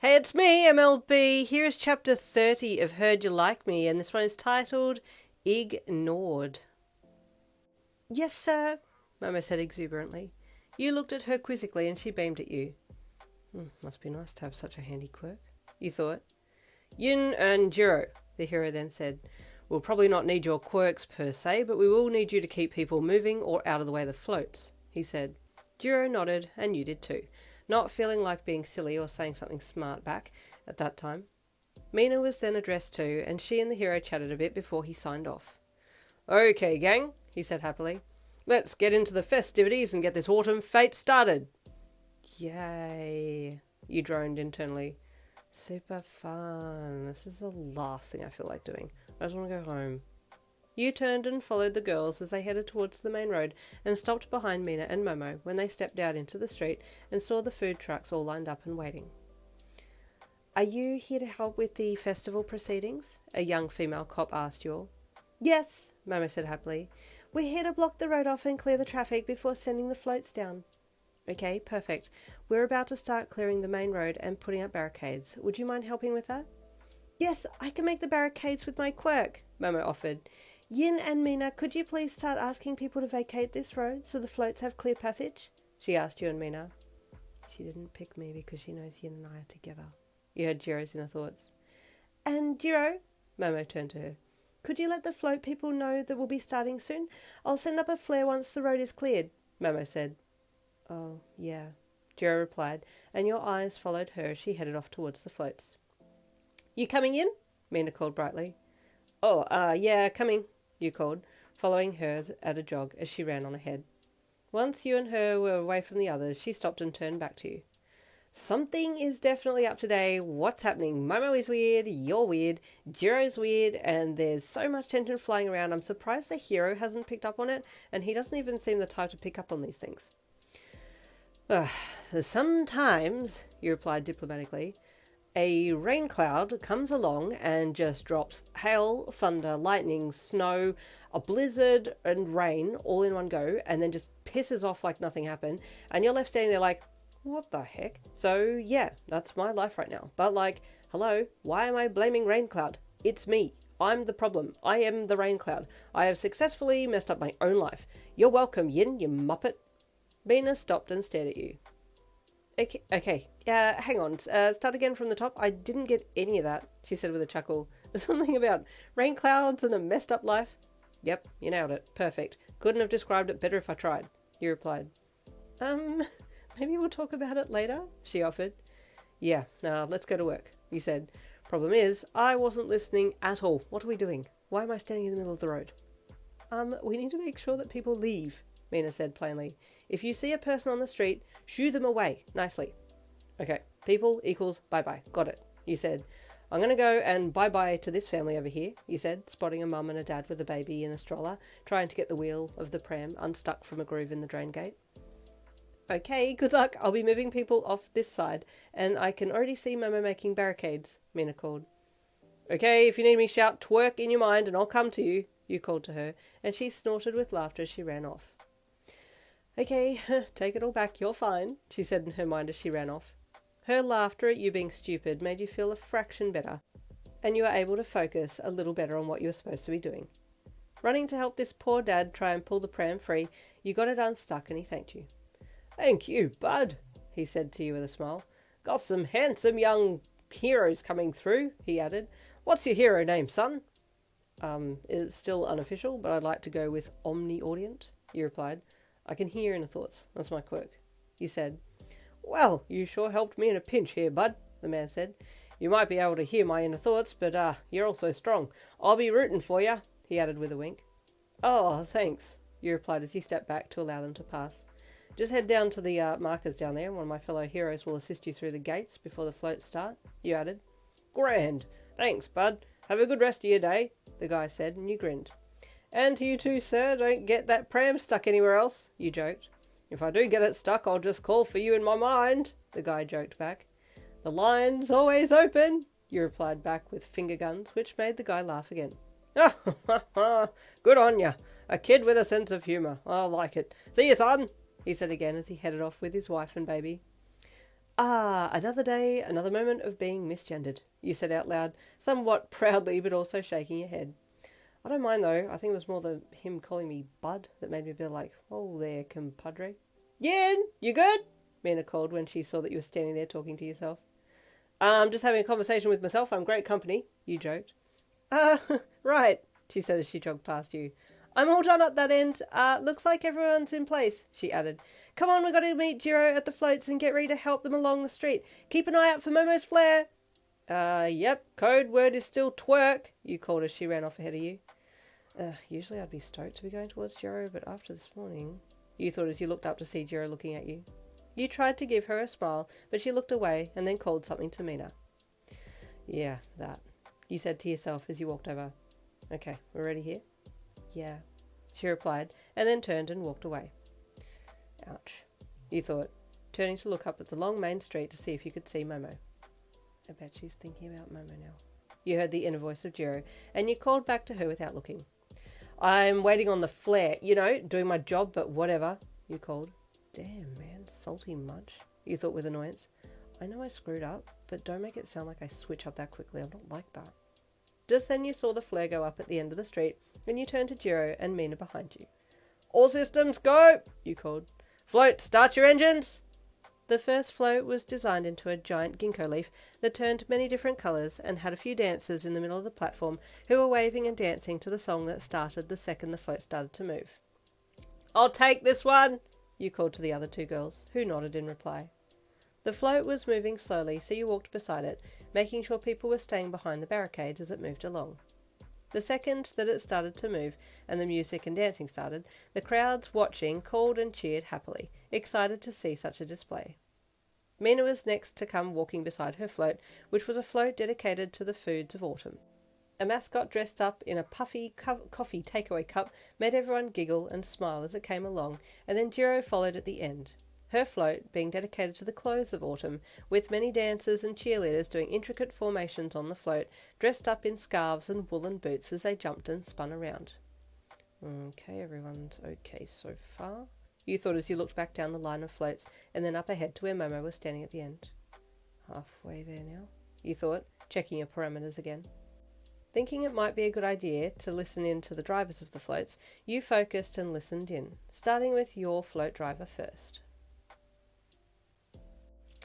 Hey, it's me, MLB. Here is chapter 30 of Heard You Like Me, and this one is titled Ignored. Yes, sir, Momo said exuberantly. You looked at her quizzically and she beamed at you. Must be nice to have such a handy quirk, you thought. Yin and Jirou, the hero then said. We'll probably not need your quirks per se, but we will need you to keep people moving or out of the way of the floats, he said. Jirou nodded, and you did too, not feeling like being silly or saying something smart back at that time. Mina was then addressed too, and she and the hero chatted a bit before he signed off. Okay, gang, he said happily. Let's get into the festivities and get this autumn fete started. Yay, you droned internally. Super fun. This is the last thing I feel like doing. I just want to go home. You turned and followed the girls as they headed towards the main road and stopped behind Mina and Momo when they stepped out into the street and saw the food trucks all lined up and waiting. Are you here to help with the festival proceedings? A young female cop asked you all. Yes, Momo said happily. We're here to block the road off and clear the traffic before sending the floats down. Okay, perfect. We're about to start clearing the main road and putting up barricades. Would you mind helping with that? Yes, I can make the barricades with my quirk, Momo offered. Yin and Mina, could you please start asking people to vacate this road so the floats have clear passage? She asked you and Mina. She didn't pick me because she knows Yin and I are together. You heard Jirou's inner thoughts. And Jirou, Momo turned to her. Could you let the float people know that we'll be starting soon? I'll send up a flare once the road is cleared, Momo said. Oh, yeah, Jirou replied, and your eyes followed her as she headed off towards the floats. You coming in? Mina called brightly. Oh, yeah, coming, you called, following hers at a jog as she ran on ahead. Once you and her were away from the others, she stopped and turned back to you. Something is definitely up today. What's happening? Momo is weird, you're weird, Jirou's weird, and there's so much tension flying around. I'm surprised the hero hasn't picked up on it, and he doesn't even seem the type to pick up on these things. Sometimes, you replied diplomatically, a rain cloud comes along and just drops hail, thunder, lightning, snow, a blizzard and rain all in one go, and then just pisses off like nothing happened, and you're left standing there like, what the heck? So yeah, that's my life right now. But like, hello, why am I blaming rain cloud? It's me. I'm the problem. I am the rain cloud. I have successfully messed up my own life. You're welcome, Yin, you muppet. Mina stopped and stared at you. Okay, hang on, start again from the top. I didn't get any of that, she said with a chuckle. Something about rain clouds and a messed up life. Yep, you nailed it. Perfect. Couldn't have described it better if I tried, you replied. Maybe we'll talk about it later, she offered. Yeah, let's go to work, you said. Problem is, I wasn't listening at all. What are we doing? Why am I standing in the middle of the road? We need to make sure that people leave, Mina said plainly. If you see a person on the street, shoo them away nicely. Okay, people equals bye-bye. Got it, you said. I'm going to go and bye-bye to this family over here, you said, spotting a mum and a dad with a baby in a stroller, trying to get the wheel of the pram unstuck from a groove in the drain gate. Okay, good luck. I'll be moving people off this side, and I can already see Momo making barricades, Mina called. Okay, if you need me, shout twerk in your mind and I'll come to you, you called to her, and she snorted with laughter as she ran off. Okay, take it all back, you're fine, she said in her mind as she ran off. Her laughter at you being stupid made you feel a fraction better, and you were able to focus a little better on what you were supposed to be doing. Running to help this poor dad try and pull the pram free, you got it unstuck and he thanked you. Thank you, bud, he said to you with a smile. Got some handsome young heroes coming through, he added. What's your hero name, son? It's still unofficial, but I'd like to go with omni-audient, you replied. I can hear inner thoughts. That's my quirk. You said. Well, you sure helped me in a pinch here, bud, the man said. You might be able to hear my inner thoughts, but you're also strong. I'll be rooting for you, he added with a wink. Oh, thanks, you replied as he stepped back to allow them to pass. Just head down to the markers down there, and one of my fellow heroes will assist you through the gates before the floats start, you added. Grand. Thanks, bud. Have a good rest of your day, the guy said, and you grinned. And to you too, sir, don't get that pram stuck anywhere else, you joked. If I do get it stuck, I'll just call for you in my mind, the guy joked back. The line's always open, you replied back with finger guns, which made the guy laugh again. Good on ya. A kid with a sense of humour. I like it. See you, son, he said again as he headed off with his wife and baby. Ah, another day, another moment of being misgendered, you said out loud, somewhat proudly but also shaking your head. I don't mind though. I think it was more him calling me Bud that made me feel like, oh there, compadre. Yin, you good? Mina called when she saw that you were standing there talking to yourself. I'm just having a conversation with myself. I'm great company, you joked. Right, she said as she jogged past you. I'm all done up that end. Looks like everyone's in place, she added. Come on, we got to meet Jirou at the floats and get ready to help them along the street. Keep an eye out for Momo's flare. Yep, code word is still twerk, you called as she ran off ahead of you. Usually I'd be stoked to be going towards Jirou, but after this morning, you thought as you looked up to see Jirou looking at you. You tried to give her a smile, but she looked away and then called something to Mina. Yeah, that, you said to yourself as you walked over. Okay, we're ready here? Yeah, she replied, and then turned and walked away. Ouch, you thought, turning to look up at the long main street to see if you could see Momo. I bet she's thinking about Momo now. You heard the inner voice of Jirou, and you called back to her without looking. I'm waiting on the flare, doing my job, but whatever, you called. Damn, man, salty much, you thought with annoyance. I know I screwed up, but don't make it sound like I switch up that quickly. I'm not like that. Just then you saw the flare go up at the end of the street, and you turned to Jirou and Mina behind you. All systems go, you called. Float, start your engines! The first float was designed into a giant ginkgo leaf that turned many different colours and had a few dancers in the middle of the platform who were waving and dancing to the song that started the second the float started to move. I'll take this one, you called to the other two girls, who nodded in reply. The float was moving slowly, so you walked beside it, making sure people were staying behind the barricades as it moved along. The second that it started to move and the music and dancing started, the crowds watching called and cheered happily, excited to see such a display. Mina was next to come walking beside her float, which was a float dedicated to the foods of autumn. A mascot dressed up in a puffy coffee takeaway cup made everyone giggle and smile as it came along, and then Jirou followed at the end. Her float being dedicated to the clothes of autumn, with many dancers and cheerleaders doing intricate formations on the float, dressed up in scarves and woolen boots as they jumped and spun around. Okay, everyone's okay so far, you thought as you looked back down the line of floats and then up ahead to where Momo was standing at the end. Halfway there now, you thought, checking your parameters again. Thinking it might be a good idea to listen in to the drivers of the floats, you focused and listened in, starting with your float driver first.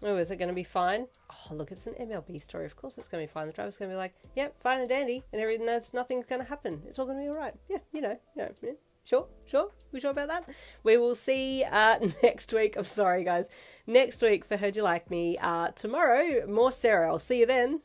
Oh, is it going to be fine? Oh, look, it's an MLB story. Of course it's going to be fine. The driver's going to be like, yep, fine and dandy, and everything, nothing's going to happen. It's all going to be all right. Yeah, yeah. Sure? We sure about that? We will see next week. I'm sorry, guys. Next week for Heard You Like Me. Tomorrow, more Sarah. I'll see you then.